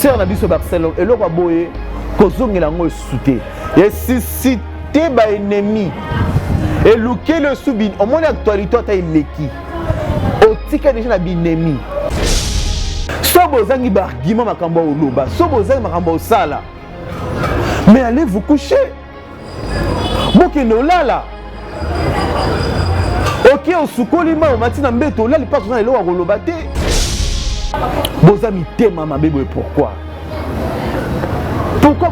sœur na biso Barcelone eloko boye kozongela ngo soute et susciter ba ennemi et luquer le subin au monde actualité ta ileki otika déjà na binemi so bozangi ba argument makambo oloba so bozangi makambo osala mais allez vous coucher bokende olala ok osukoli ma omati na mbeto olali pas na eloko koloba te boza mitema mabe boye pourquoi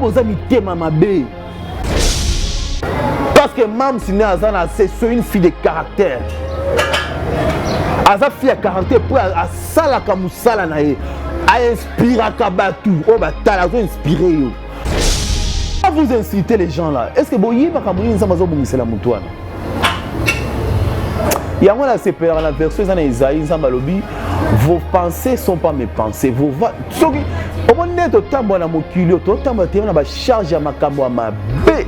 boza mitema mabe parce que Mam Sine Azana c'est une fille de caractère Aza fille à caractère pour à sala kamusala na ye a inspira kabatu o batala zo inspirer yo. Vous incitez les gens là. Est-ce que boye ba kamuni nzamba zo bungisela mutu wana? Yango la separa la version dans Isaïe nzamba lobi vos pensées sont pas mes pensées. Vos soki au moins net otambo na mokili otambo te na ba charge ya makambo ma be.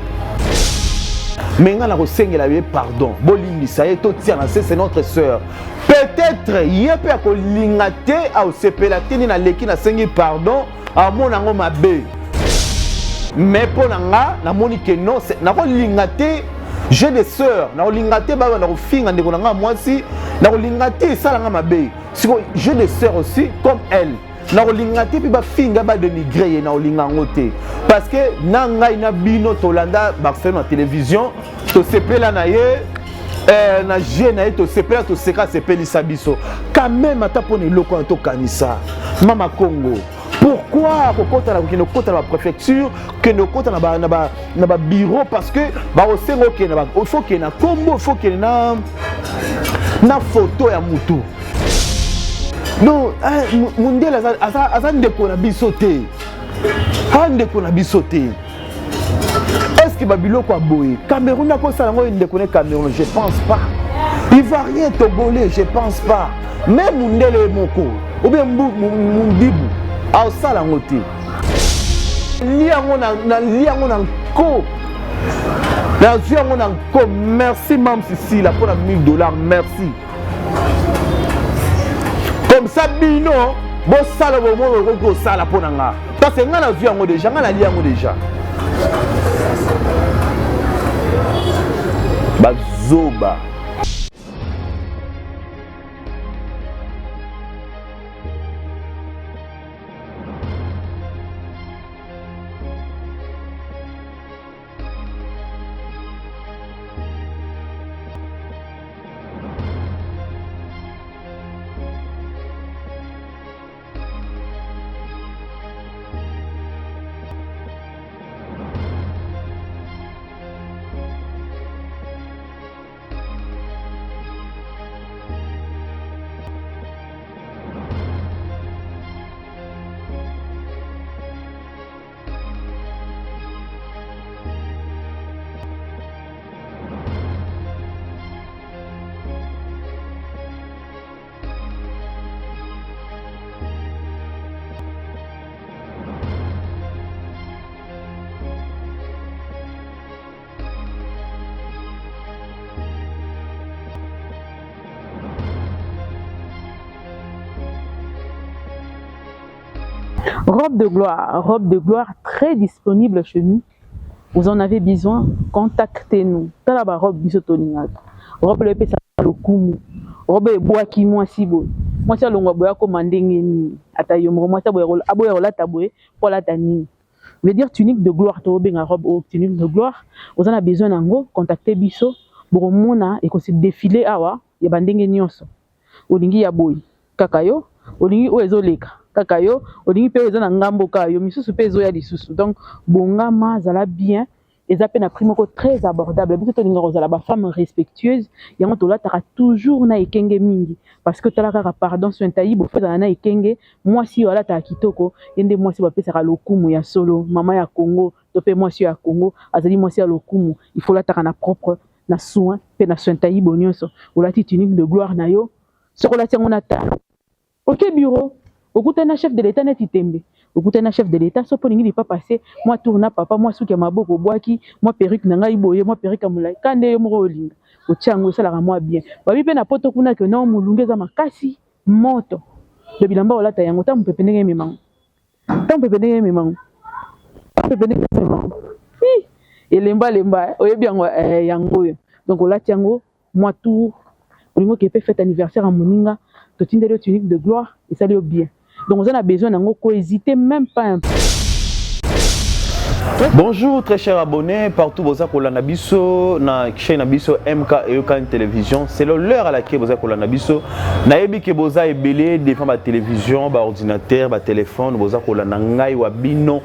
Menga na kosengela ye pardon. Bolimbisa ye to tia na c'est notre sœur. Peut-être yepe akolingate au sepela tini na leki na sengi pardon a mona ngo mabe. Mais pour nanga na moni que non na kolingate j'ai des sœurs na kolingate ba na kofinga ndeko nanga mwasi na kolingate sala nga mabe. J'ai des sœurs aussi comme elle. Na kolingate pi ba finga ba dénigrer na kolinga ngote parce que nanga ina bino tolanda Barcelone na télévision to sepela na ye na jeune to sepela to seka sepeli sabiso quand même ata pone loko to kanisa mama Congo pourquoi kokota na kino kota na préfecture que no kota na ba bureau parce que ba osengo ke na il faut que na combo il faut que na photo ya mutu non mundela aza ndeko na biso te ndeko na biso te. Est-ce que Babiloko a boé Cameroun a quoi ça ndeko na Cameroun je pense pas. Ivoirien togolais je pense pas. Même mundele moko ou bien mundibu a sala ngote liango na ko la liango na ko merci Mam Sisi la pour la $1000 merci. Comme ça bino bo sala bo mo ko sala ponanga parce que ngana vu yango déjà ngana li yango déjà bazoba. Robe de gloire très disponible chez nous. Vous en avez besoin, contactez-nous. Talaba robe bisotoninga. Robe le pesa lokumu. Robe bois qui moi si beau. Moi ça longa boya commander ni atayo moi ça boya aboya la taboye pour la tani. Veut dire tunique de gloire to benga robe ou tunique de gloire. Vous en avez besoin nango, contactez biso. Boromona et qu'on se défiler awa ya bandenge nyonso. Olingi ya boy. Kakayo, olingi oezoleka. Kakayo, olingi pe eza na ngambo kayo, misusu pe ezo ya lisusu. Donc bongama zala bien, eza pe na prix moko très abordable. Biso to linga kozala ba femme respectueuse, yango to lataka toujours na ekenge mingi parce que talaka pardon sur ntayi bo feza na ekenge, moi si wala ta kitoko, yende moi si ba pesa ka lokumu ya solo, mama ya Congo, to pe moi si ya Congo, azali moi si ya lokumu, il faut lataka na propre na soin pe na soin ntayi bonyoso. Olati tunique de gloire na yo, sokolati yango na ta. OK bureau okutana chef de l'état neti tembe okutana chef de l'état so polingi li pas passer moi tourna papa moi souki maboko boaki moi perruque na ngai boye moi perruque amulai kande yo moko olinga otiango sala ka moi bien babi pe na poto kuna ke non mulungeza makasi moto de bilamba olata yango ta mpepe ndenge memango tant peut venir mes mains. Peut venir mes mains. Et lemba, oye bien, yango. Donc, on l'a tiango, moi tout, on qui fait fête anniversaire à Moninga, tout une des tuniques de gloire, et ça lui bien. Donc, on a besoin d'en hésiter même pas un peu. Bonjour très chers abonnés, partout vous êtes na biso na chaîne biso MK et Yokan Télévision. C'est l'heure à laquelle vous êtes na biso. Na yebi ke boza ebelé devant ma télévision, ba ordinateur, ba téléphone, vous êtes na ngai wa bino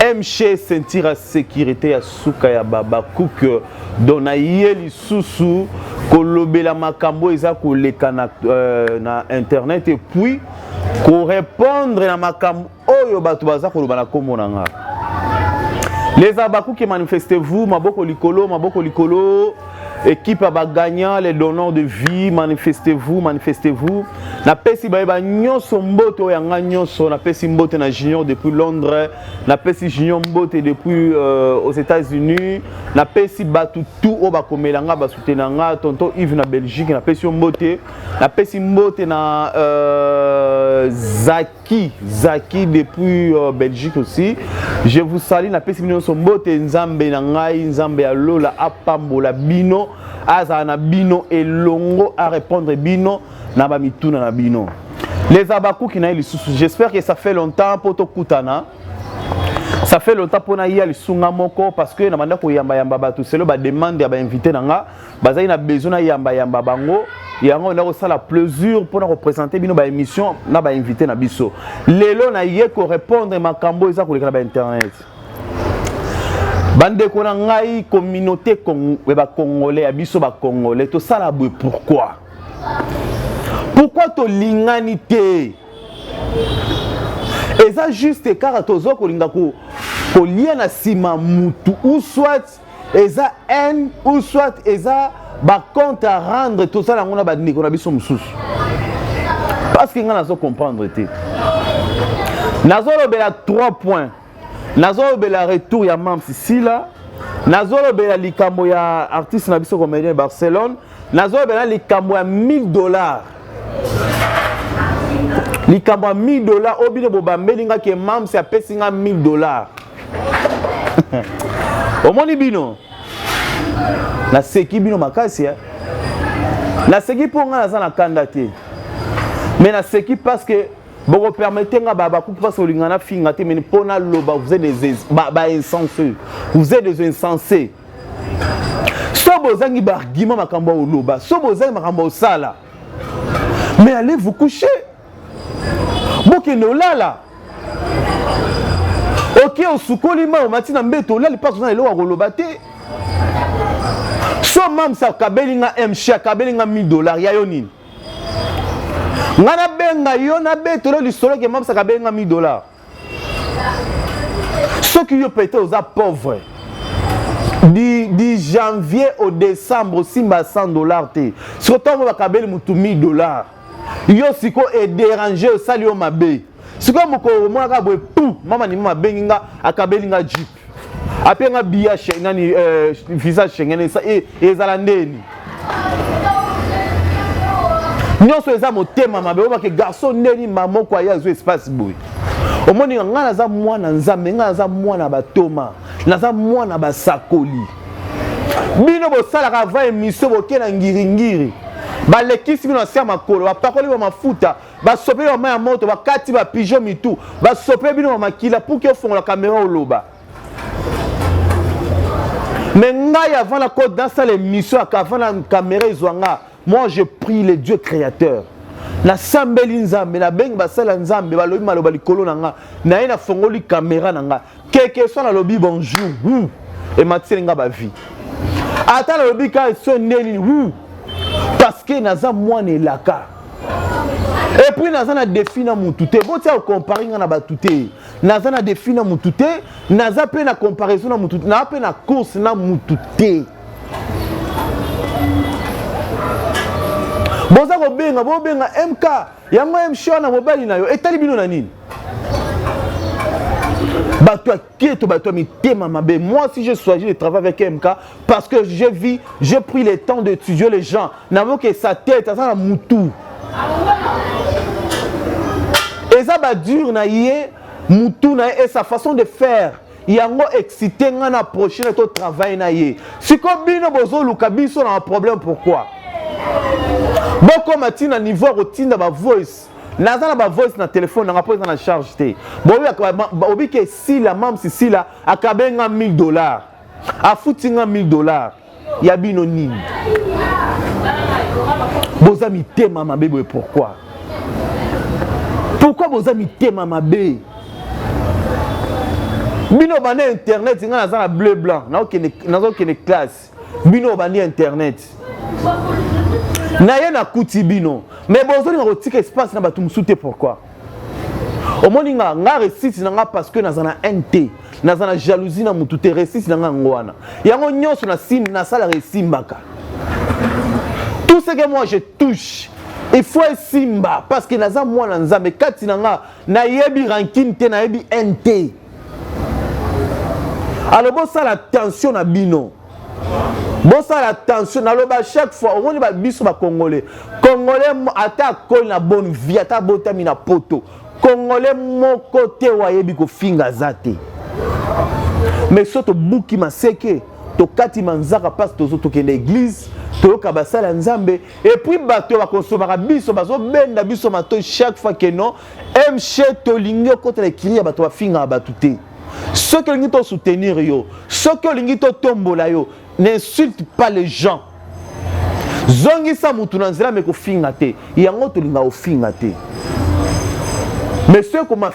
MC sentir la sécurité ya suka ya baba cook dona yeli susu kolobela makambo eza koleka na internet et puis ko répondre na makambo oyo batu baza koloba na kombo na nga. Les Abakou qui manifestez-vous, Maboko Likolo, équipe à gagnant, les donneurs de vie, manifestez-vous. Na pesi baeba nyonso mboto yanga nyonso, na pesi mbote na junior depuis Londres, na pesi junior mbote depuis aux États-Unis, na pesi batu tout au bakomelanga basutenanga, tonton Yves na Belgique, na pesi mbote na Zaki depuis Belgique aussi. Je vous salue, na pesi nyonso mbote nzambe na ngai, nzambe ya lola apambola bino. Azana bino et longo à répondre bino na ba mituna na bino. Les Abakou qui na lisusu, j'espère que ça fait longtemps pour to kutana. Ça fait longtemps pour na ya lisunga moko parce que na manda ko yamba batu c'est le ba demande ya ba invité nanga, bazali na besoin na yamba bango. Yango na ko sala plaisir pour na représenter bino ba émission na ba invité na biso. Lelo na ye ko répondre makambo eza ko leka na ba internet. Bande kona ngai communauté congolais abiso ba congolais to sala boy pourquoi to linganité eza juste car tozo ko linga ko lia na sima mutu ou soit eza haine ou soit eza ba compte à rendre to sala ngona ba ndiko na biso mususu parce que ngana zo comprendre te nazo lobela 3 points. Nazo bela retour ya Mams ici là. Nazo bela likambo ya artiste na biso comédien Barcelone. Nazo bela likambo ya $1000. Likambo ya $1000 obine bobambelinga ke Mams ya pesinga $1000. Omoni bino. Na seki bino makasi ya. Na seki ponga na za na kandate. Mais na seki parce que bon, permettez-moi, parce que vous êtes des insensés. Vous êtes des insensés. So vous avez des arguments, so vous avez des sala. Mais allez vous coucher. Bon, que nous là. Ok, au soukolima, au matin, mbeto, là, les personnes sont là, au so mam sa kabelinga MCA, kabelinga $1000, yayonin. Ngana benga yo na betolo lisolo ke mam saka benga $1000. Ceux qui yo pété aux pauvres. Du janvier au décembre simba $100 te. Surtout va kabeli mutu $1000. Yo siko est dérangé au sali o mabe. Siko moko mona ka boy pou mama ni mama benga akabeli nga jeep. Apenga biya nani visa Schengen et ezalandeni. Nyonso eza motema mabe oba ke garçon neni maman kwa ya zo espace boy. Omoni nga naza mwana nzambe nga naza mwana batoma, naza mwana basakoli. Bino bo sala ka va émission boke na ngiringiri. Ba lekisi bino sia makolo, ba pakoli ba mafuta, ba sopé ba ma moto, ba kati ba pigeon mitu, ba sopé bino makila pour que fond la caméra au loba. Mais ngai avant la côte dans cette émission avant la caméra izwanga. Moi, je prie le Dieu créateur. Na sambeli nzambe, na beng basala nzambe, ba lobi maloba likolo nanga, na ina fongoli caméra nanga. Quelque soit na lobi bonjour, et matine nga ba vie. Ata na lobi ka so neli, parce que naza mwana elaka. Et puis naza na défi na mutu te, bo tia comparer nga na batu te. Naza na défi na mutu te, naza pe na comparaison na mutu, na pe na course na mutu te. Boza ko benga MK yango MCA na mobali na yo etali bino na nini bato akieto bato mitema mabe. Moi si j'ai choisi de travailler avec MK parce que j'ai pris le temps d'étudier les gens n'avo que sa tête ça na mutu eza ba dur na yé Mutuna et sa façon de faire. Yango excité ngana approcher notre travail na ye. Si comme bino bozo luka biso na un problème pourquoi? Boko matina niveau routine ba voice. Naza na voice na téléphone na rapport na charge té. Bobi que si la mam si la akabenga $1000. A foutinga $1000. Ya bino nini. Boza mi tema mabe pourquoi? Pourquoi boza mi tema mabe? Bino bani internet nga naza na bleu blanc. Nazo kene classe. Bino bani internet. Na ye na kuti bino. Mais bozo nga rotika espace na batu musute pourquoi? Au moni nga récite na nga parce que naza na NT. Naza na jalousie na mutu te récite na nga ngwana. Yango nyonso na sim na sala resimbaka. Tout ce que moi je touche, il faut simba parce que naza moi na nzambe kati na nga na yebi ranking te na yebi NT. Alors bon ça la tension na bino. Bon ça la tension na loba chaque fois on ba biso ba congolais. Congolais ata ko na bonne vie ata botami na poto. Congolais mon côté wa yebi ko finga zate. Mais soto buki maseke to kati manzaka parce to zoto ke l'église to kabasala nzambe et puis bato ba konsomaka biso bazo benda biso mato chaque fois que non mche to lingo côté les cris bato ba finga batute. Ceux qui ont soutenir yo, ceux qui ont tombola yo, n'insulte pas les gens. Zongi sa mutu na nzela me ko finga te, yango to linga o finga te. Mais ceux qui ma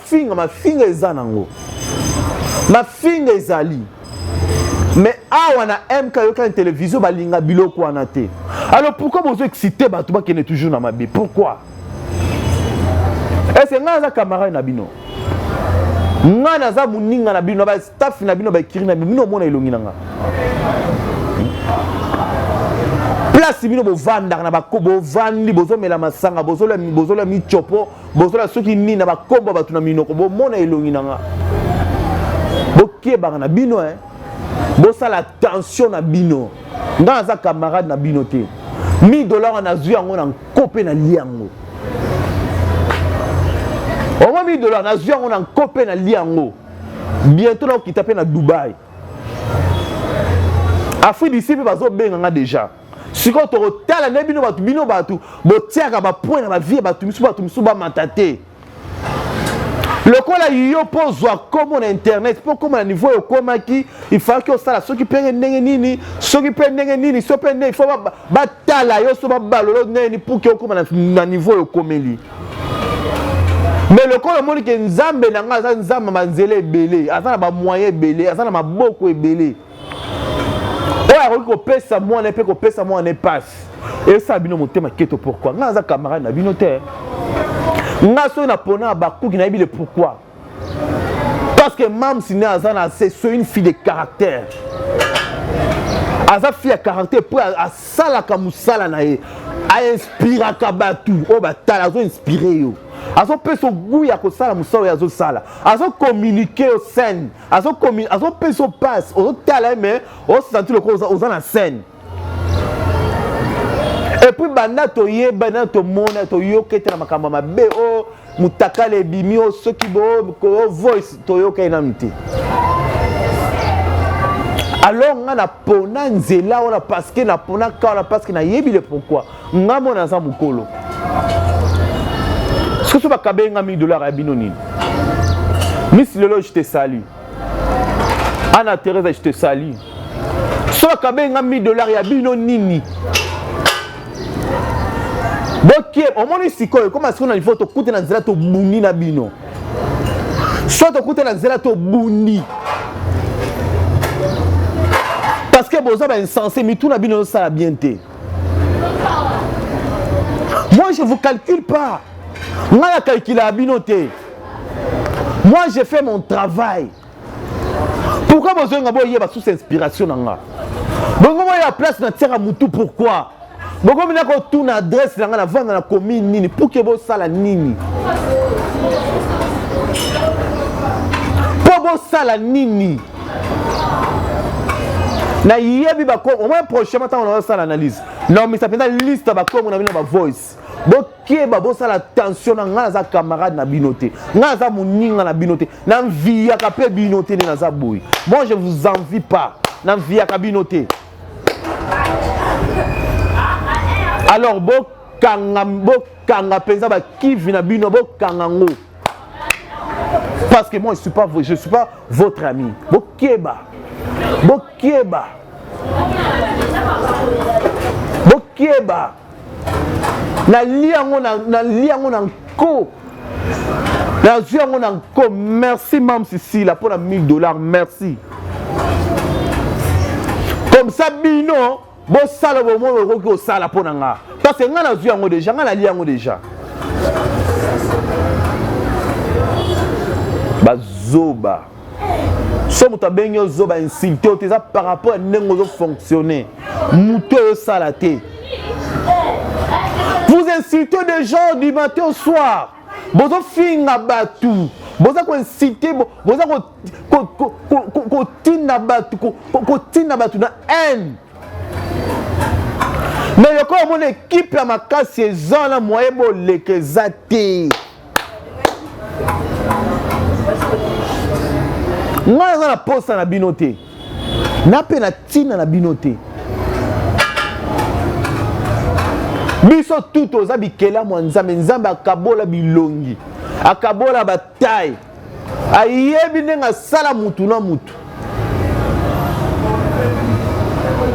finga ezanango. Ma finga ezali. Mais awa na MK yo ka télévision ba linga biloko wana te. Alors pourquoi vous excitez bato ba kene toujours na mabe? Pourquoi? Est-ce que nga camarade na bino? Nga naza muninga na bino ba staff na bino ba kiri na bino mona elongi nanga. Place bino bo vanda na ba kobo vandi bozo mela masanga bozo la mi chopo bozo la soki ni na ba kombo batu na minoko bo mona elongi nanga. Bo keba na bino bo ça la tension na bino. Nga naza camarade na bino te. $1000 na zui yango na kope na liango. Au moins $1000 na zui yango na kope na liango. Bientôt na kitape na Dubaï. Afrique d'ici pe bazo benga nga déjà. Si quand tu retala na bino batu botiaka ba point na ba vie batu misu ba matate. Le quoi là yo pozwa comme na internet pour comme na niveau yo koma ki il faut que ça ceux qui penge ndenge nini ceux qui penge ndenge nini so penge il faut ba tala yo so ba balolo neni pour que comme na niveau yo komeli. Mais le quoi le monde que nzambe na nga nzamba manzele belé azana ba moyen belé azana maboko ebelé. Ouais, on peut ça moi on peut pesa moi on passe. Et ça bino motema keto pourquoi? Nga za camarade na bino te. Nga so na pona baku ki na yebi le pourquoi. Parce que mam sine azana c'est une fille de caractère. Aza fille de caractère pour a sala ka musala na ye. A inspira ka batu o batala zo inspirer yo. Azo peso goût ya ko sala musala ya zo sala. Azo communiquer au scène. Azo peso passe o tala mais o sentir le cause aux na scène. Et puis banda to ye banda to mona to yo kete na makamba mabe o mutaka le bimi o soki bo ko voice to yo kena mti. Alors nga na pona nzela ona parce que na pona ka ona parce que na yebi le pourquoi. Nga mona za mukolo. Ce que va kabenga $1000 à binoni. Miss Lolo je te salue. Anna Thérèse je te salue. Ce va kabenga $1000 ya binoni. Donc, au moins, si comment est-ce qu'on a une photo coûte dans zela to buni na bino. Soit to coûte dans zela to buni. Parce que boza ba insensé, mais tout na bino ça la bien té. Moi, je vous calcule pas. Moi, la calcule à bino té. Moi, j'ai fait mon travail. Pourquoi boza ngabo yeba sous inspiration nanga? Bongo moi ya place na tera mutu pourquoi? Boko mina ko tuna adresse na nga na vanda na commune nini pour que bo sala nini. Pour bo sala nini. Na yebi ba ko au moins prochainement on va faire l'analyse. Non mais ça fait une liste ba ko na bino ba voice. bokeba bosala attention na nga naza camarade na bino te nga naza moninga na bino te na mviyaka mpe bino te nde naza boye. Moi je vous envie pas na mviyaka bino te. Alors bokanga penza bakivi na bino bokanga ngo parce que moi je suis pas votre ami. Bokeba na liango na nko na liango na nko. Merci Mam Cécile pour la $1000, merci. Comme ça bino bo sala bo mo ko sala pour nga parce que nga na liango déjà nga na liango déjà bazoba so muta benyo zoba insulté o teza par rapport à nengo zo fonctionner muto yo sala te. Vous insultez des gens du matin au soir. Bozo finga batu. Bozo ko insulter bozo ko tina batu na haine. Mais le corps mon équipe à ma casse saison la moyen bo lekezate. Moi na poste na binoté. Na pe na tina na binoté. Biso tout aux abikela mwanzambe nzambe akabola bilongi akabola bataille ayebi nenga sala mutu na mutu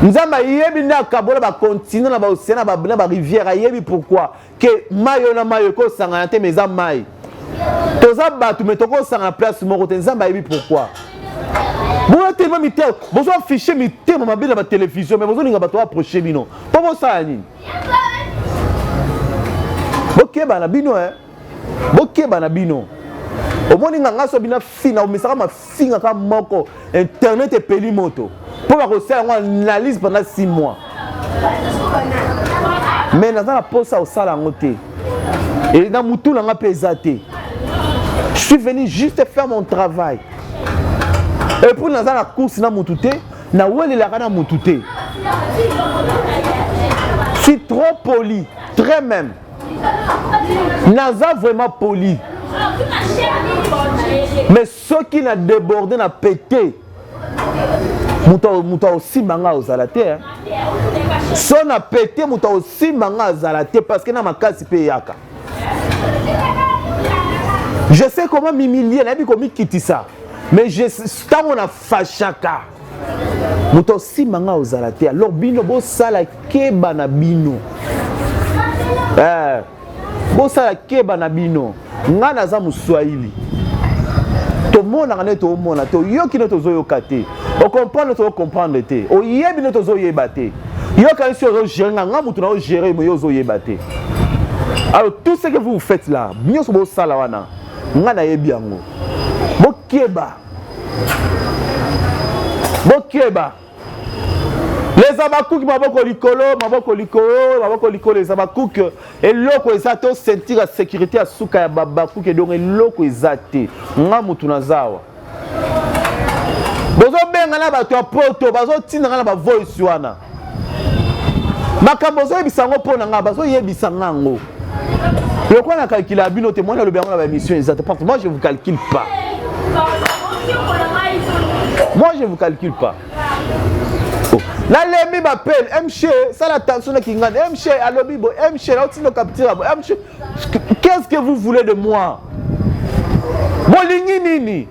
nzambe ayebi nda akabola ba continent na ba océan na ba rivière ayebi pourquoi que mayo na mayo ko sangana te meza mai toza batu metoko sangana place moko te nzambe ayebi pourquoi. Bon tellement mité bozo afficher mité ma belle ba télévision mais bozo ninga bato approcher bino po bo sala nini. Bokeba na bino bokeba na bino omoni nga so bina fina omesaka mafinga ka moko internet epeli moto po ba kosala ngo analyse pendant 6 mois mais naza na posa osala ngo te et na mutu na nga pesa te. Je suis venu juste faire mon travail et pour naza na course na mutu te na welelaka na mutu te. Je suis trop poli très même. Naza vraiment poli. Mais ceux qui n'a débordé n'a pété. Mouta aussi manga aux alatés. Ceux n'a pété mouta aussi manga aux alatés parce que na makasi pe yaka. Je sais comment m'humilier, n'a dit comment quitter ça. Mais je tant on a fachaka. Mouta aussi manga aux alatés. Alors bino bo sala keba na bino. Bosala keba na bino nga naza muswahili to mona ngane to mona to yoki no tozo yokate o comprendre to comprendre te o yebi no tozo yebate yoka nsi ozo gérer nga mutu na o gérer mo yozo yebate. Alors tout ce que vous faites là nyoso bosala wana nga na yebi yango bokeba les abakouk maboko likolo les abakouk et loko ezato sentir la sécurité à souka ya babakouk et donc loko ezate nga mutu nazawa bozo benga na bato ya poto bazo tinga na ba voice wana makambo zo yebisango pona nga bazo yebisanga ngo loko na calculer bino te mona le benga na ba mission ezate parce que moi je vous calcule pas. Moi je vous calcule pas. La lemi m'appelle, MC, ça l'attention qui gagne. MC, allo bibo, MC, là aussi le capteur. MC, qu'est-ce que vous voulez de moi? Bolingi nini?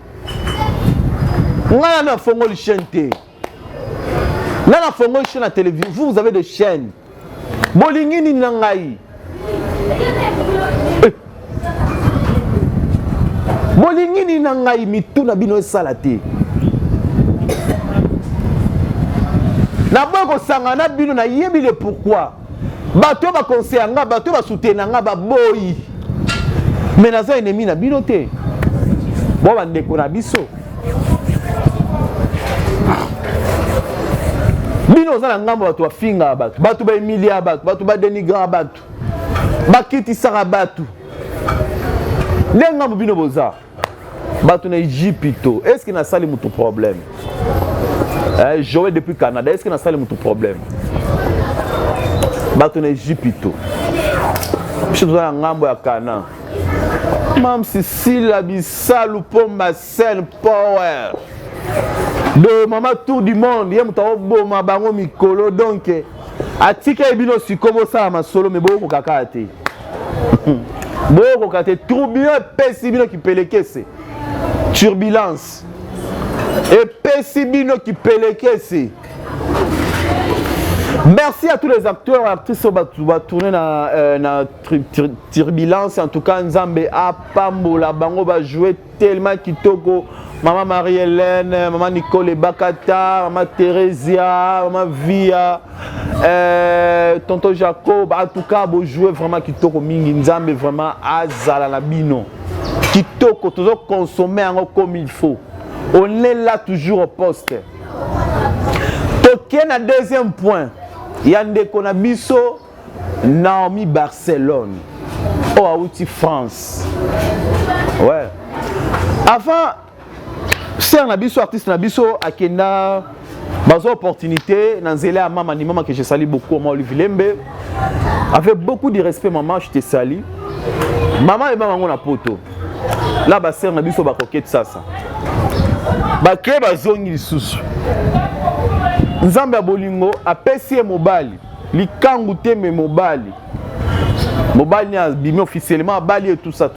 Ngana fongo le chaîne té. Ngana fongo le chaîne à télévision. Vous avez des chaînes. Bolingi nini nangai? Bolingi nini nangai mitu na bino salate. Na boko sangana bino na yebi le pourquoi. Bato ba conseiller nga, bato ba soutenir nga ba boyi. Mais naza ennemi na bino te. Bo ba ndeko na biso. Bino za na ngambo bato ba finga bato, bato ba emilia bato, bato ba dénigrer bato. Ba kiti sara bato. Le ngambo bino boza. Bato na Egypte. Est-ce que na sali mutu problème? Joué depuis Canada, est-ce que na sali mutu problème? Bato na Egypte. Je suis dans ngambo ya Kana. Mam Cécile Abissalou pour ma scène power. De maman tour du monde, y'a mouta obo ma bango mikolo donc atika ebino sikobo ça ma solo mais boko kakate. Boko kakate tourbillon pesibino qui pelekese. Turbulence. Et pesibino qui pelekese. Merci à tous les acteurs et actrices qui vont tourner dans Turbulence. En tout cas, Nzambe a Pambola Bango va jouer tellement kitoko. Maman Marie-Hélène, Maman Nicole Bakata, Maman Thérésia, Maman Via, Tonton Jacob. En tout cas, vous jouez vraiment kitoko mingi. Nzambe vraiment azala la bino. Kitoko, toujours consommer comme il faut. On est là toujours au poste. Token à deuxième point. Yande Konabiso, Naomi Barcelone. Oh, Aouti France. Ouais. Avant, c'est un abisso artiste, un abisso à Kenya. Bazo opportunité, Nanzele à maman, maman que je salue beaucoup, moi Olivier Lembe. Avec beaucoup de respect, maman, je te salue. Maman et maman, on a poto. Là, bah, c'est un abisso, bah, coquette ça. Bah, que bazongi sous. Nzambe ya bolingo apesi mobali likangu te me mobali ni abimi officiellement abali et tout ça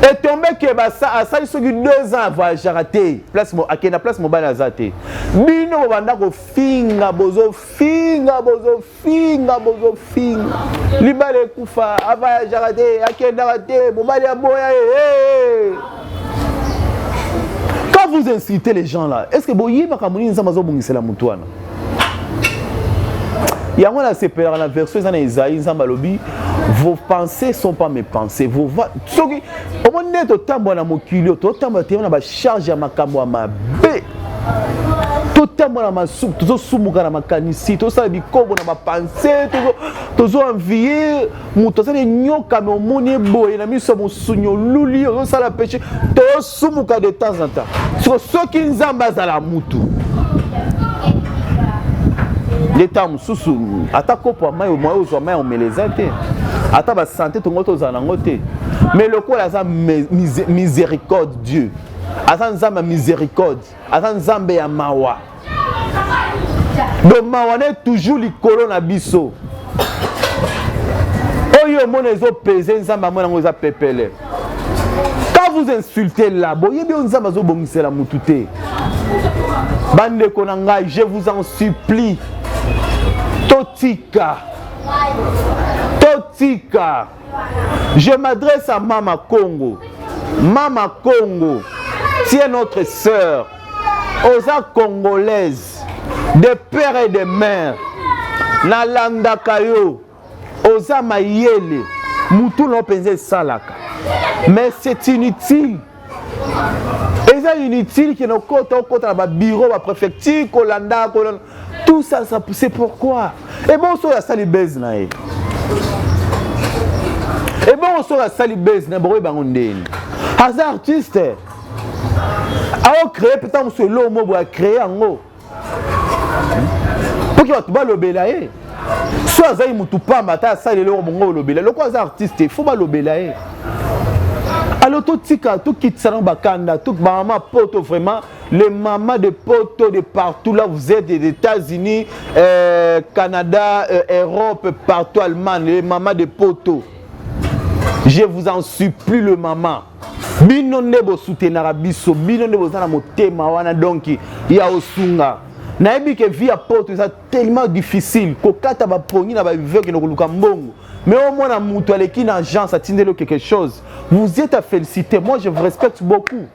et tombé que basa asali soki 2 ans voyage raté place akena place mobali azate bino banda ko finga bozo libale kufa voyage raté akena raté mobali ya boya Quand vous incitez les gens là, est-ce que vous voyez que vous avez la moutouane? Il y a un CPR dans la version Isaïe, vos pensées ne sont pas mes pensées. Vos au moins, vous avez un moculio, vous avez une charge à ma camo, ma bé. Tout le monde a soupe, tout le monde a macanisi, tout ça, tout a pensé, tout envié, tout ça, les nyoka, mais au monde est beau, il a mis sur mon soignon, l'ouli, tout ça, la pêche, tout ça, de temps en temps. Sur ceux qui nous embasent à la moutou. L'État moussou, attaque pour moi, on met les intés. Attaque la santé, tout le monde est en angoté. Mais le coup, là, miséricorde, Dieu. Azan Zamba miséricorde, Azan Zamba ya mawa. Donc mawa est toujours likolo na biso. Oyo mon ezo pesé Zamba mona ngoza pepele. Quand vous insultez là, boye bien Zamba zo bongise la mutute. Bande konanga, je vous en supplie. Totika. Je m'adresse à Mama Congo. Mama Congo. Tu es notre sœur, osa congolaise, de père et de mère, Nalanda Kayo, osa mayele, Moutou non pensé salaka. Mais c'est inutile. Et c'est inutile que nos côtes au bureau, à préfecture, Kolanda, tout ça, c'est pourquoi. Et bon, on a sali base na. Et bon, on a sali base na, bon, as artiste. A créé peut-être ce lot mot a créé en haut. Pour qu'il va le belayer. Soit ça il moutou pas mata ça le bongo le belayer. Le quoi artiste il faut pas le belayer. Alors tout tika tout quitte ça dans bakanda tout maman poto vraiment les mamans de poto de partout là vous êtes des États-Unis, Canada, Europe, partout Allemagne les mamans de poto. Je vous en supplie le maman. Bino nebo soutenara biso bino nebo zana motema wana donc ya osunga na ebi ke via porte ça tellement difficile kokata ba pongi na ba vivre que no kuluka mbongo mais au moins na mutu aleki na agence atindelo quelque chose vous êtes à féliciter moi je vous respecte beaucoup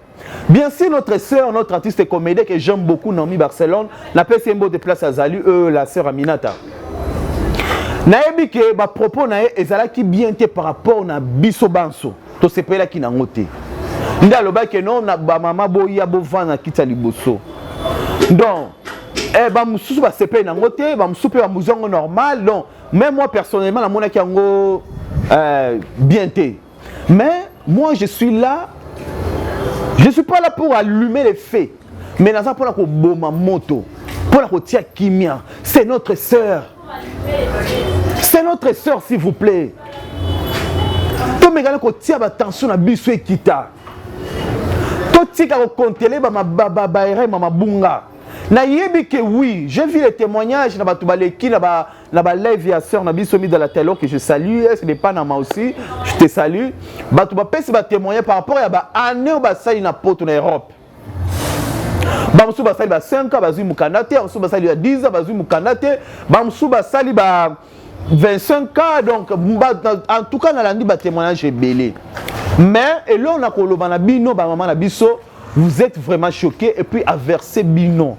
bien sûr notre sœur notre artiste et comédienne que j'aime beaucoup Naomi Barcelone na pesi mbo de place à Zalu la sœur Aminata na ebi ke ba propos na ezalaki bien te par rapport na biso banso to sepela ki na ngote nda loba ke non na ba mama boya bovana kita liboso donc ba mususu ba sepela na ngote ba mususu pe ba muzongo normal donc même moi personnellement la mona ki ngo bien te mais moi je suis là je suis pas là pour allumer les faits mais na ça pour la ko boma moto pour la ko tia kimia c'est notre sœur C'est notre sœur, s'il vous plaît. Tout me gane ko tia attention na biso ekita. Tout tika ko kontele ba ere mama bunga. Na yebi que oui, j'ai vu les témoignages na batu baleki na ba live ya sœur na biso mi dans la télé que je salue, est-ce n'est pas na moi aussi, je te salue. Batu ba pesi ba témoigner par rapport à ba année ba sali na poto na Europe. Ba musu ba sali ba 5 ans bazui mukandate, ba musu ba sali ba 10 ans bazui mukandate, ba musu ba sali ba 25 ans, donc en tout cas, on a dit que témoignage est belé. Mais, et là, on a dit bino, maman na biso, vous êtes vraiment choqués et puis averser bino.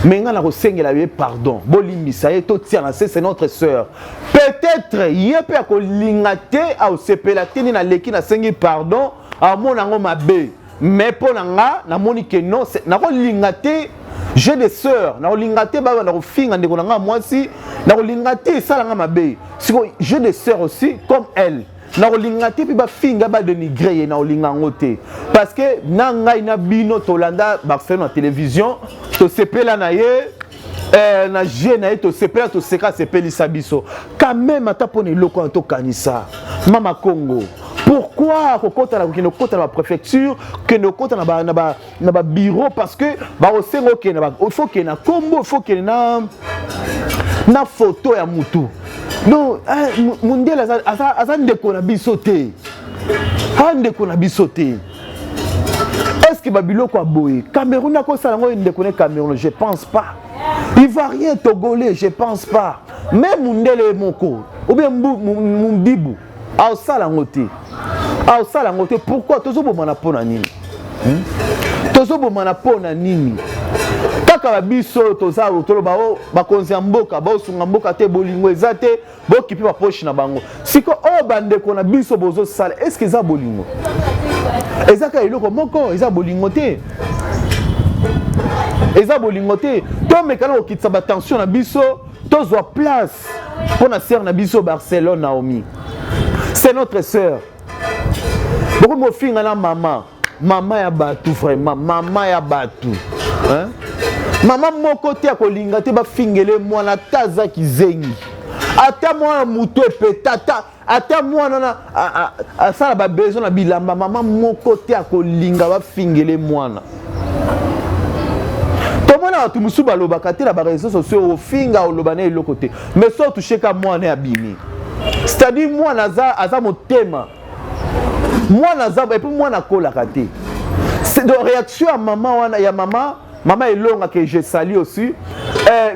Mais on a dit pardon. Bolimi, ça y est, c'est notre sœur. Peut-être, il y a peu à l'ingate, à sepelate, ni na leki na sengi pardon, à mon ango mabe. Mais pour nanga, na monique non, na l'ingate. J'ai des sœurs, na olingate ba na ofinga ndeko nanga mwasi, na olingate sala nga mabe. Siko j'ai des sœurs aussi comme elle. Na olingate pi ba finga ba dénigrer na olinga ngote. Parce que na ngai na bino tolanda Barcelone na télévision, to sepela na ye na jeune to sepela to seka sepelisa biso. Quand même ata pone loko to kanisa. Mama Congo. Pourquoi que nous comptons la préfecture, que nous comptons dans bureau parce que il faut qu'il y ait un combo, il faut qu'il y ait une photo à Moutou. Non, mondial azan de qu'on a bisoté. Hande qu'on a bisoté. Est-ce que Babylone quoi boy? Cameroun a quoi ça de connaître Cameroun? Je pense pas. Ivoirien togolais, je pense pas. Même mondial et moko ou bien Mumbibu. Au salangote. Au salangote, pourquoi tozo bomana pona nini? Tozo bomana pona nini? Kaka babiso toza otoloba o bakonzi mboka ba osunga mboka te bolingo ezate bo kipi ba poche na bango. Siko o bande ko na biso bozo sala, est-ce que ça bolingo? Ezaka eloko moko, eza bolingo te. Eza bolingo te. To mekana okitsa ba tension na biso, tozo place pour na sœur na biso Barcelone Naomi. C'est notre sœur. Beaucoup de filles ont maman. Maman ya batu vraiment. Maman ya batu. Hein? Maman mon côté à kolinga te ba fingele moi na taza kizengi. Ata moi muto petata. Ata moi na ça ba besoin na bilamba. Maman mon côté à kolinga ba fingele moi na. Comment na tu musu ba loba kate na ba réseaux sociaux au finga au loba na le côté. Mais so toucher ka moi na abimi. C'est-à-dire moi naza motema. Moi naza et puis moi na kola raté. C'est de réaction à maman wana ya maman est longue que je salue aussi.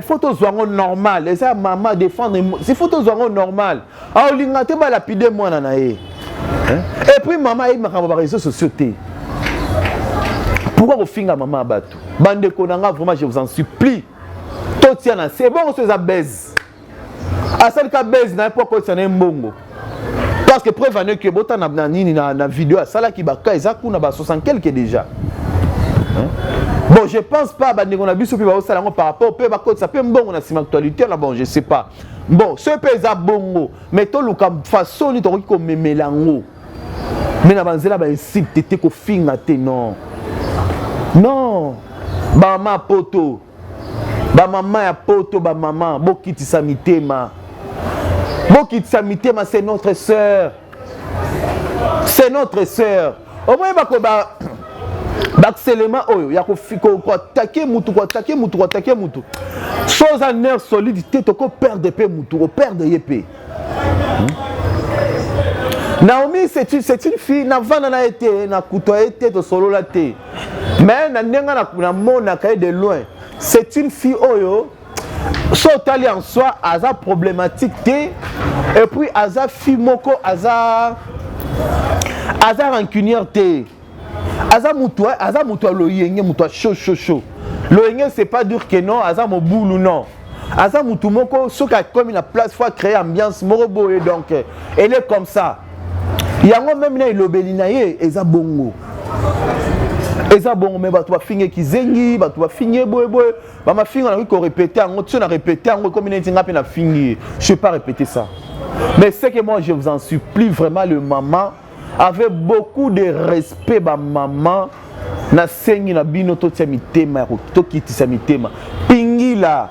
Photo zoango normal, et ça maman défendre c'est photo zoango normal. Ah lingate ba lapider moi na e. Et puis maman il m'a ba réseaux sociaux té. Pourquoi vous finga maman abatu? Bande konanga vraiment je vous en supplie. Tout tient c'est bon on se baise. À celle qui baise n'a pas quoi c'est un mbongo. Parce que preuve en est que bota na vidéo à sala qui baka ezaku na ba 60 quelque déjà. Bon, je pense pas bande qu'on a vu sur ba sala par rapport peu ba ça peut mbongo na sim actualité là bon, je sais pas. Bon, ce pesa bongo, mais to luka façon ni to ko memelango. Mais na banzela ba insiste te ko finga te non. Non. Ba ma poto. Ba maman ya poto ba maman bokiti sa mitema. Bokiti mitema c'est notre sœur. C'est notre sœur. Au moins ba accélément oyo ya ko attaquer mutu ko attaquer mutu. Chose en nerf solidité to ko perdre pe mutu, ko perdre yepé. Naomi c'est une fille na vana na été na kuto été to solo la té. Mais na ndenga na mona kay de loin. C'est une fille oyo sotali en soi aza problématique té et puis aza fille moko aza rancunière té. Aza mutu loyenge mutu chaud. Loyenge c'est pas dur que non, aza moboulou non. Aza mutu moko soka comme la place faut créer ambiance morobo et donc elle est comme ça. Yango même na ilobeli na ye eza bongo. Eza bongo mais bato ba finge kizengi, bato ba finge boy ba ma finga na ko répéter en tu na répéter en comme une tinga pe na fingi. Je vais pas répéter ça. Mais c'est que moi je vous en supplie vraiment le maman avec beaucoup de respect ba maman na sengi na bino to tia mitema to kitisa mitema. Pingila.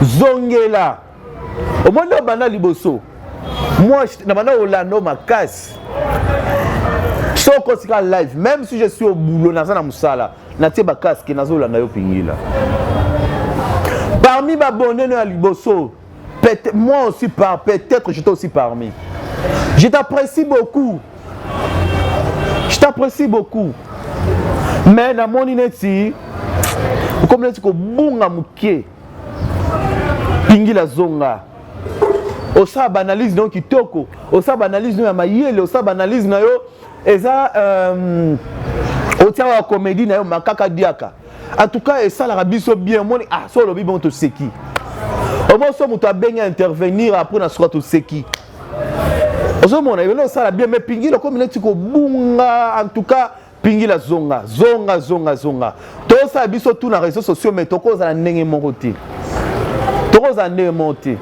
Zongela. Au moins de bana liboso. Moi na bana Orlando makasi. So kosika live, même si je suis au boulot na na musala, na tie ba casque na zo landa yo pingila. Parmi ba bonne na liboso, moi aussi peut-être j'étais aussi parmi. Je t'apprécie beaucoup. Je t'apprécie beaucoup. Mais dans mon ineti, comme le tiko bunga mukie, pingi la zonga. Osa banalise donc kitoko, osa banalise no ya mayele, osa banalise na yo eza otia wa comédie na yo makaka diaka. En tout cas, ça la biso bien moni ah so lobi bon to seki. Au moins so muto abenga intervenir après na soko to seki. Oso mona yelo ça la bien mais pingi le comme le tiko bunga en tout cas pingi la zonga. Tout ça biso tout na réseaux sociaux mais toko za ndenge moko te. Toko za ndenge monte.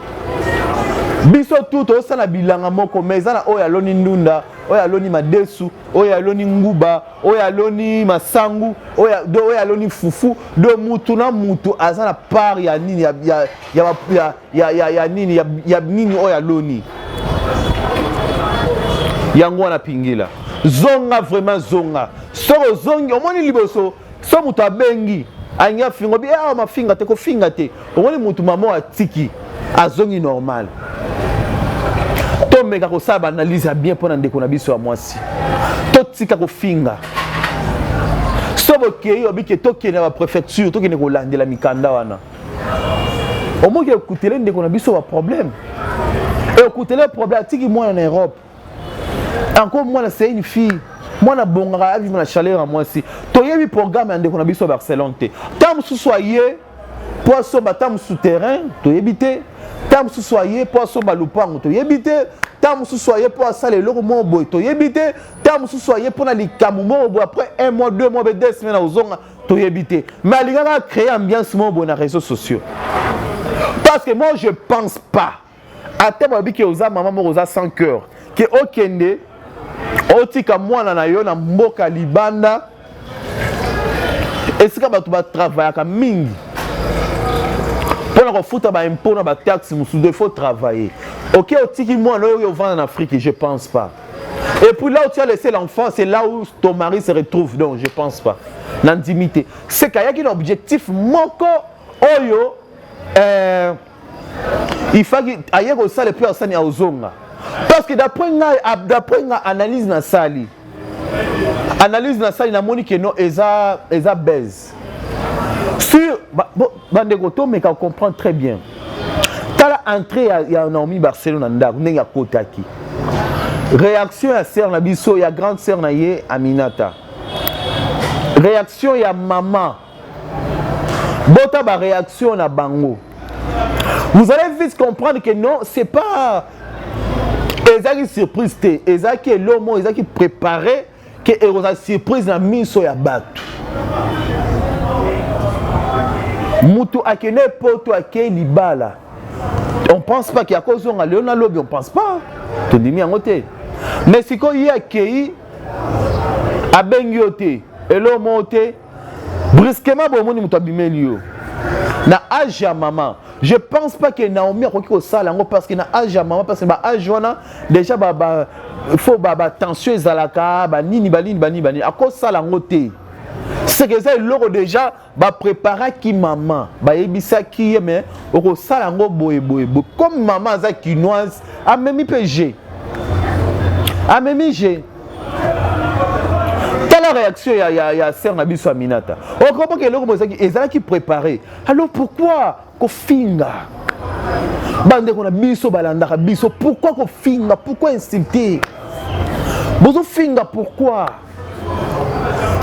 Biso tout ça na bilanga moko mais za na oya loni ndunda, oya loni madesu, oya loni nguba, oya loni masangu, oya loni fufu, do mutu na mutu aza na part ya nini ya nini oya loni. Yango wana pingila. Zonga vraiment zonga. Soro zongi omoni liboso, so mutu abengi, anya fingo bi ma finga te ko finga te. Omoni mutu mamo atiki, azongi normal. Tomeka ko saba analyse bien pour ndeko na biso ya mwasi. To tika ko finga. Sobo ke obike to ke na préfecture to ke ne ko landela mikanda wana. Omo ke écouter ndeko na biso wa problème. Et écouter le problème tiki moi en Europe. Encore moi c'est une fille. Moi na bongara vivre na chaleur à mwasi. To yebi programme ndeko na biso Barcelone te. Tam sou soyez poisson batam souterrain to yebite. Tam sou soyez poisson balupango to yebite. Tam sou soyez pour ça les loko mo boy to yebite. Tam sou soyez pour na likamu mo boy après 1 mois 2 mois 2 semaines aux zonga to yebite. Mais les gars créer ambiance mo boy na réseaux sociaux. Parce que moi je pense pas à tellement que oza maman mo oza sans cœur que okende otika mwana na yo na mboka libanda esika batu ba travailler ka mingi. Pour la foutre ba impôt na ba taxe musu il faut travailler. OK, otiki moi no vend en Afrique, je pense pas. Et puis là où tu as laissé l'enfant, c'est là où ton mari se retrouve. Donc je pense pas. L'intimité. C'est qu'il y a un objectif moko oyo il faut que ailleurs au sale plus asani azonga. Parce que d'après nga analyse na sali. Analyse na sali na moni que non eza baise. Sur bande goto mais qu'on comprend très bien. Tala entrée ya Naomi Barcelone ndako ndenge akotaki. Réaction ya sœur na biso ya grande sœur na ye Aminata. Réaction ya maman. Bota ba réaction na bango. Vous allez vite comprendre que non, c'est pas ezaki surprise te, ezaki lomo, ezaki préparé que erosa surprise na miso ya batu. Mutu akene poto ake libala. On pense pas qu'il y a cause on a Léona Lobby, on pense pas. Tu dis bien côté. Mais si quand il y a qui a bengioté et l'homme monté brusquement bon monde mutu abimelio. Na âge ya maman. Je pense pas que Naomi a quoi ça là parce que na âge ya maman parce que ba âge wana déjà ba faut ba tension ezalaka ba nini a quoi ça là ngoté. C'est que ça l'euro déjà ba préparer qui maman ba yebisa qui mais oko sala ngo boye comme maman za quinoise a même PG a même G quelle réaction ya sœur na biso Aminata on comprend que l'euro mozaki ezala qui préparer alors pourquoi ko finga bande ko na biso balanda biso pourquoi ko finga pourquoi insulter bozo finga pourquoi.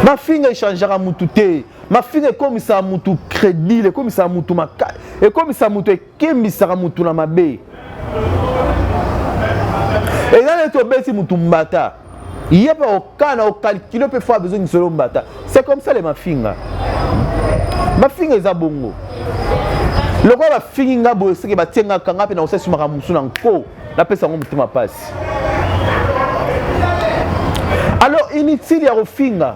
Ma fille échangera mutute. Ma fille est comme ça mutu crédit, comme ça mutu maka, et comme ça mutu kemi sera mutu na mabe. Et là les tombés si mutu mbata. Il y a pas aucun calcul peut faire besoin de solo mbata. C'est comme ça les ma fille. Ma fille est abongo. Le quoi ma fille ngabo c'est que ba tienga kanga pe na osesi makamusu na nko. La pesa ngo mutu ma passe. Alors inutile ya refinga.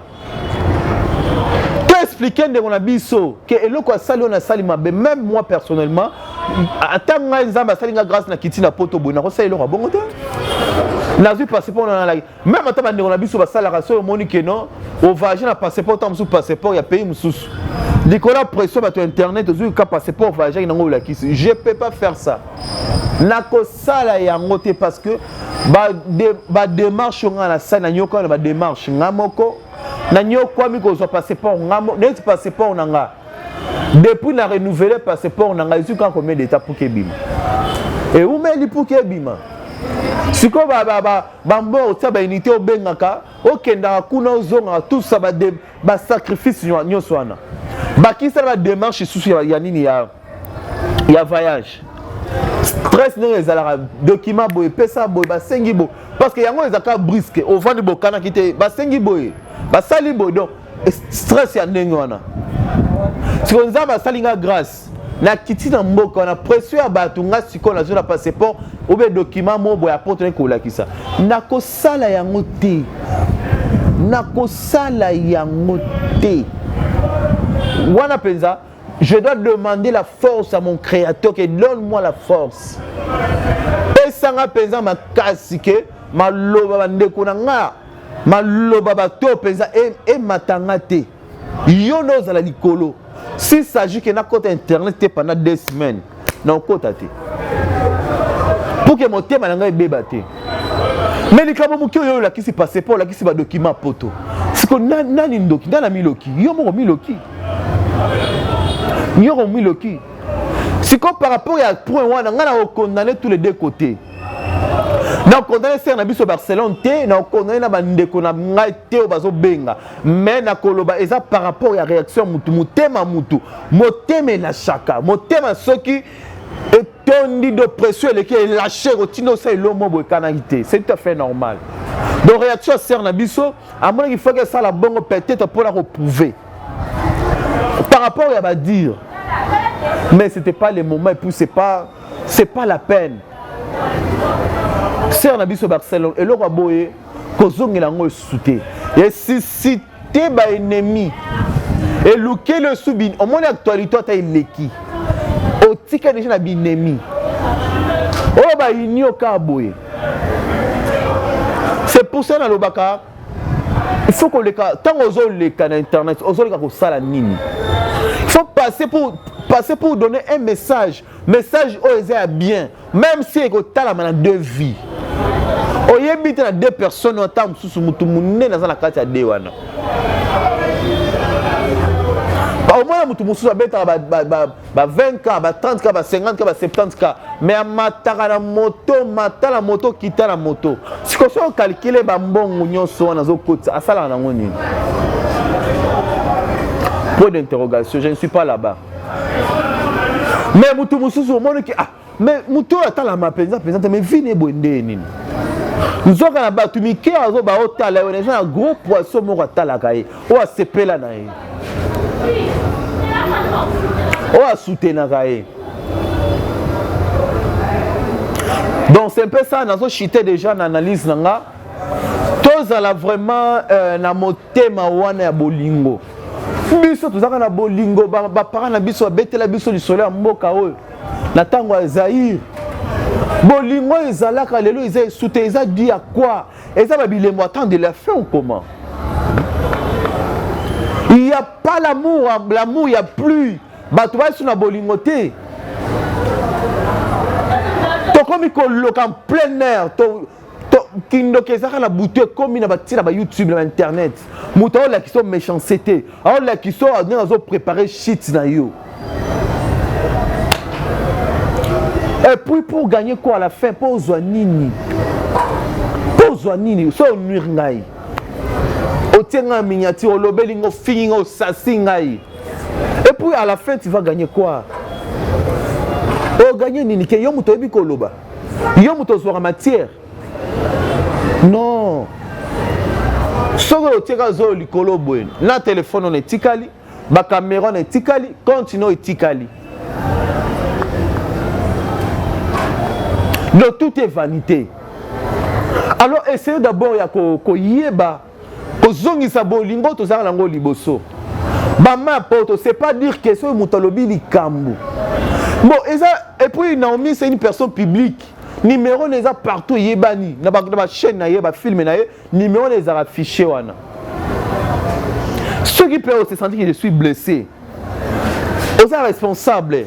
Expliquer de mon abisso que eloko sali on a sali mabe même moi personnellement atanga nzamba salinga grâce na kiti na poto bona ko saelo ka bongo te nazu passeport na la même ataba ndeko na biso basala so moni que non au voyage na passeport tam sous passeport ya pays mususu dikola pression ba to internet ozu ka passeport voyage na ngola kisi je peux pas faire ça na ko sala ya ngote parce que ba démarche nga na sana nyoko na ba démarche ngamoko na nyoko mi ko so passeport ngamo net passeport na nga depuis la renouveler passeport na nga ici quand combien d'étapes pour kebima et où meli pour kebima siko ba mbo ta ba unité obengaka okenda kuna ozonga tout ça ba sacrifice nyonso wana ba kisa ba démarche sous ya nini ya voyage stress ne ezalaka document boye pesa boye ba sengi bo parce que yango ezaka brisque au vent de bokana kite ba sengi boye ba sali boye donc stress ya ndenge wana siko nzamba salinga grâce na kiti na mboka na pression ya bato nga siko na zona passeport ou be document mo boya porte ko lakisa na ko sala yango te wana penza je dois demander la force à mon créateur que donne-moi la force et sanga penza makasi ke maloba bandeko na nga maloba bato penza e matanga te yo noza la likolo s'il s'agit que na compte internet pendant 2 semaines na kota te pour que mon thème na nga beba te mais likabo mukio yo la kisi passeport la kisi ba document poto siko nani ndoki ndana miloki yo moko miloki Nyoro Miloki. C'est comme par rapport à point où on a condamné tous les deux côtés. On a condamné Serre Nabiso Barcelone, on a condamné na bande qu'on a ngaité au bazo benga. Mais na koloba eza par rapport à la réaction mutu mutema mutu. Motema na chaka. Motema soki etondi de pression et qui est lâché au tino c'est l'homme boy canalité. C'est tout à fait normal. Donc réaction à Serre Nabiso, à mon il faut que ça la bonne peut-être pour la reprouver. Par rapport à dire, mais c'était pas le moment et puis c'est pas la peine. C'est un habit sur Barcelone et le roi Boye, kozongi lango souté. Et si c'était ba ennemi et lequel le subit, au moins l'actualité ta ileki. Au tika déjà na binemi. Oh ba inyo ka Boye. C'est pour ça dans le baka. Il faut qu'on les tant aux les canaux internet, aux autres qu'on sala nini. Il faut passer pour donner un message aux bien, même si on a la deux vies. On y habite à 2 personnes en temps sous mutu munne dans la carte à dewana. Au moins mutu musu abeta ba 20K, ba 30K, ba 50K, ba 70K, mais à mataka la moto kita la moto. Si on calcule ba mbongo nyonso na zo koti asala na ngoni. Point d'interrogation, je ne suis pas là-bas. Mais mutu musu au monde qui mais mutu atala ma penza mais vine bonde nini. Nous avons un bateau qui a un gros poisson qui a sepela na ye. On a soutenu. Donc c'est un peu ça, nous avons chité déjà dans l'analyse. Tous ont vraiment na motema wana ya bolingo. Biso tozaka na bolingo ba parents na biso betela biso du soleil mboka oyo. Na tango ya Zaïre. Bolingo ezalaka lelo eza soutenu eza dit à quoi? Eza ba bilembo attend de la fin ou comment? Il n'y a pas l'amour, l'amour il n'y a plus. Tu vas sur la bolingoté. Tu comme en plein air. Tu as la bouteille comme sur YouTube, sur Internet. Tu as qui sont méchanceté. Alors qui sont préparés shit na yo. Et puis pour gagner quoi à la fin? Pour Zouanini. Pour Zouanini. Ça on nuit ngai. Otienga miniature, o lobelingo fingo sasingai. Et puis à la fin tu vas gagner quoi? O gagner nini ke yo muto ebi ko loba. Yo muto zo matière. Non. Soko otieka zo likolo bwen. Na téléphone on etikali, ba caméra on etikali, continue etikali. Donc tout est vanité. Alors essayez d'abord ya ko yeba kozongisa bolingo tozala nango liboso. Mama poto c'est pas dire que so mutalobi likambo. Bon, Et puis Naomi c'est une personne publique. Numéro les a partout yebani. Na ba chaîne na yeba film na ye, numéro les a affiché wana. Ceux qui peuvent se sentir que je suis blessé. Vous êtes responsable.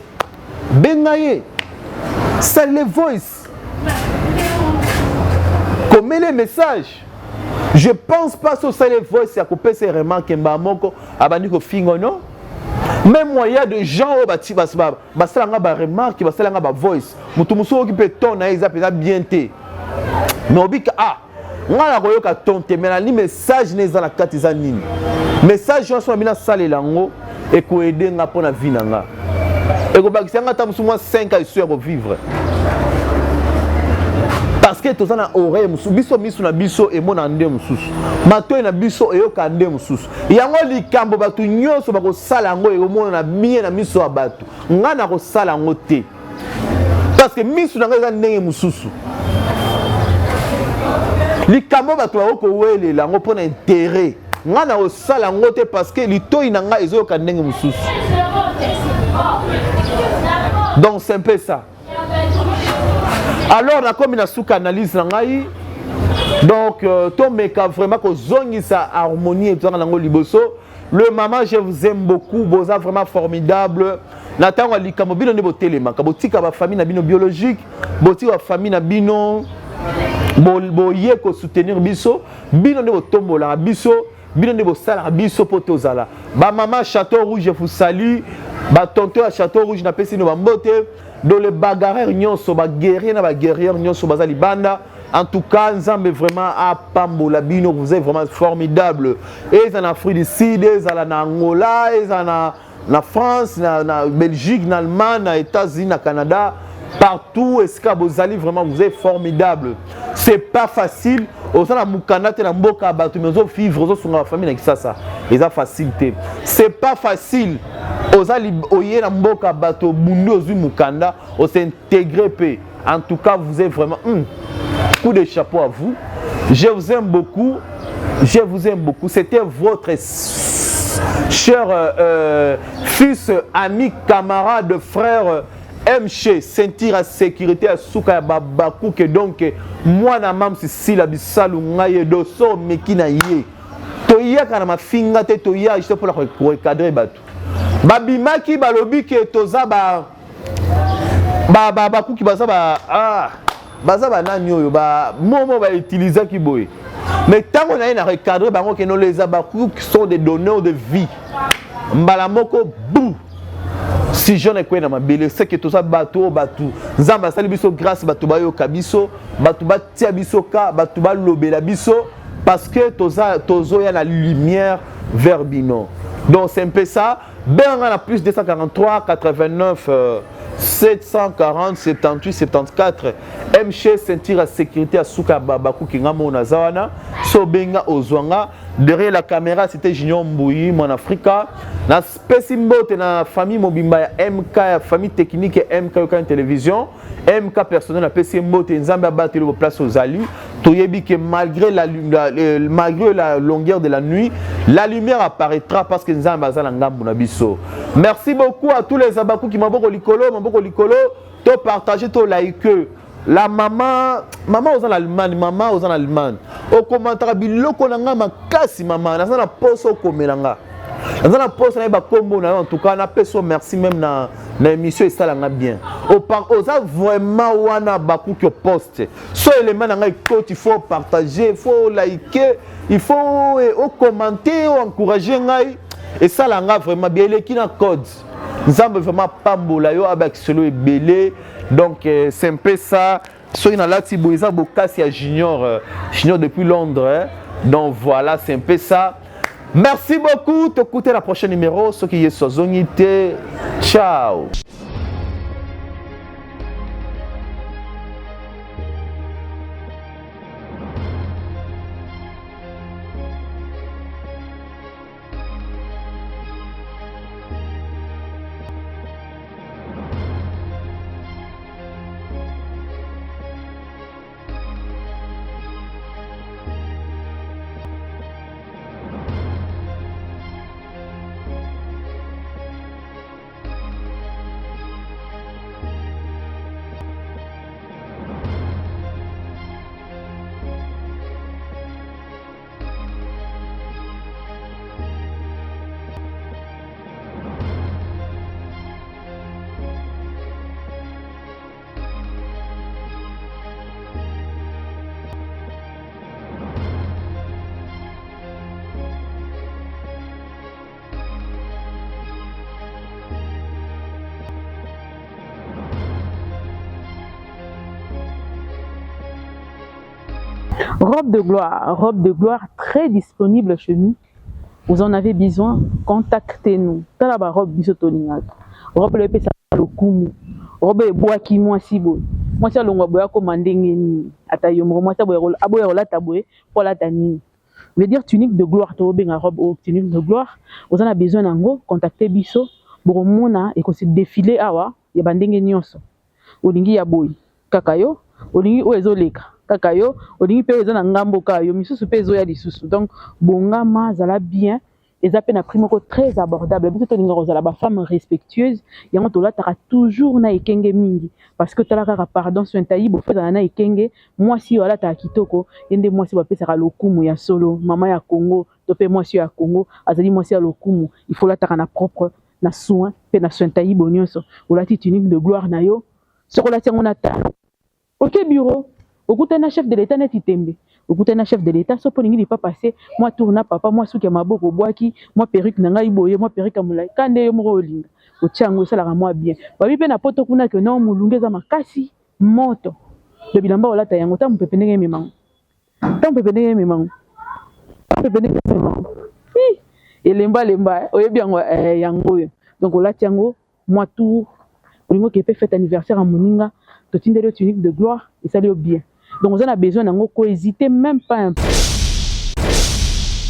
Bengaye. C'est les voice. Comme les messages. Je pense pas sur ça les voice à couper ces remarques mbamoko abandi ko fingo non. Même moi il y a des gens au bati basalanga ba remarque basalanga ba voice. Mutu muso qui peut ton na eza bien té. Mais obika ngala koyoka tonte mais na ni message neza na kati za nini. Message on so bina salela ngo et ko aider nga pona vie na nga. Et ko bakisa nga tamusu moi 5 ans sur vivre. Parce que tous na oreille musubiso misu na biso e mona nde mususu. Mato na biso e yoka nde mususu. Yango likambo batu nyonso bako sala ngo e mona na mie na miso abatu. Nga na ko sala ngo te. Parce que misu na nga ndenge mususu. Likambo batu bako wele la ngo pona intérêt. Nga na ko sala ngo te parce que litoi na nga ezo yoka ndenge mususu. Donc c'est un peu ça. Alors, la comme une analyse, donc, ton mec vraiment que zongi sa harmonie et tout dans le maman, je vous aime beaucoup, vous êtes vraiment formidable. Nathan ali kamobino ne botelema, kabotika ba famille na bino biologique, botika ba famille na bino boye ko soutenir biso, bino ne botombola biso, bino ne bosala biso potozala. Ba maman Château Rouge, je vous salue. Ba tonton à Château Rouge na pesi no bambote. Dans les bagarreurs nyonso ba guerrier na ba guerrière nyonso bazali banda. En tout cas, Nzambe vraiment à Pambola bino, vous êtes vraiment formidable. Et en Afrique du Sud, et en Angola, et en France, na Belgique, en Allemagne, aux États-Unis, au Canada, partout, est-ce que vous allez vraiment, vous êtes formidable. C'est pas facile. Au sein de Mukanda, tu as mboka batu, mais vous vivre, vous avez une famille avec ça. Et ça facilité. C'est pas facile. Aux oye na mboka bato bundu ozu Mukanda, on s'intégrer. En tout cas, vous êtes vraiment coup de chapeau à vous. Je vous aime beaucoup. Je vous aime beaucoup. C'était votre cher fils, ami, camarade, frère MC, sentir la sécurité à Souka Babakou, que donc moi na mam si la bisalu ngaye doso mekina ye. Toya kana ma finga te toya juste pour la recadrer batu. Babimaki balobi ke toza ba kuki baza baza ba nani oyo ba momo ba utiliser ki boy. Mais tant on a une recadrer bango ke no les abaku qui sont des donneurs de vie. Mbala moko bou. Si je ne connais ma belle, c'est que toza bato nzamba sali biso grâce bato ba yo kabiso, bato ba tia biso ka, bato ba lobela biso parce que tozo ya la lumière vers bino. Donc c'est un peu ça. Ben on a plus 243 89 740 78 74 MC sentir la sécurité à Souka Babakou Kingamo Nazawana Sobenga Ozwanga. Derrière la caméra c'était Junior Mbouyi mon Africa. Na Spécimbote na famille Mobimba ya MK famille technique et MK Yokan télévision MK personnel na PC Mbote Nzambe abattre le place aux Ali. Toyebi que malgré la longueur de la nuit, la lumière apparaîtra parce que Nzambe azala ngambu na biso. Merci beaucoup à tous les abakou qui maboko likolo, to partager, to like. La maman aux Allemagne, maman aux Allemagne. Au commentaire biloko nanga makasi maman, na na poso komelanga. Na na poso na ba kombo na en tout cas na peso merci même na émission et ça là bien. Aux vraiment wana bakou qui poste. So élément nanga il faut partager, il faut liker, il faut commenter, encourager ngai. Et ça là vraiment bien les qui na code. Nous avons vraiment pambola yo avec celo et belé. Donc c'est un peu ça. Soy na lati boiza bokasi à Junior depuis Londres. Hein. Donc voilà, c'est un peu ça. Merci beaucoup. T'écoutez la prochaine numéro. Ce qui est sur Zonité. Ciao. Robe de gloire très disponible chez nous. Vous en avez besoin, contactez-nous. Talaba robe bisotoniaka. Robe le pesa lokumu. Robe boaki moi sibo. Moi ça longwa boya commandé ni atayo moi ça boya aboya la taboué pour la tani. Veut dire tunique de gloire to benga robe ou tunique de gloire. Vous en avez besoin nango, contactez biso. Boromona et qu'on se défiler awa ya bandenge nyonso. Olingi ya boy. Kakayo, olingi o ezoleka. Kakayo, olingi pe eza na ngambo kayo, misusu pe ezo ya lisusu. Donc bongama zala bien, eza pe na prix moko très abordable. Biso to linga rozala ba femme respectueuse, yango to lataka toujours na ekenge mingi parce que tala kaka pardon so ntayi bo feza na ekenge, moi si wala ta kitoko, yende moi si ba pesa lokumu ya solo, mama ya Congo, to pe moi si ya Congo, azali moi si ya lokumu, il faut lataka na propre na soin pe na soin tayi bonyoso. Olati tunique de gloire na yo, soko lati ngona ta. OK bureau. Okutana chef de l'État neti tembe. Okutana chef de l'État so polingi pas passer. Moi tourna papa, moi souki maboko boaki, moi perruque nanga iboye, moi perruque amulai. Kande yo moko olinga. Otiango sala moi bien. Babi pe na poto kuna ke non mulungeza makasi moto. Le bilamba olata yango ta mpependenge mimango. Ta mpependenge mimango. Mpependenge mimango. Elemba oyebi yango yango. Donc olati yango moi tour. Olingo ke pe fête anniversaire à moninga. Totinde le tunique de gloire et ça lui bien. Donc, vous avez besoin d'en hésiter même pas un peu.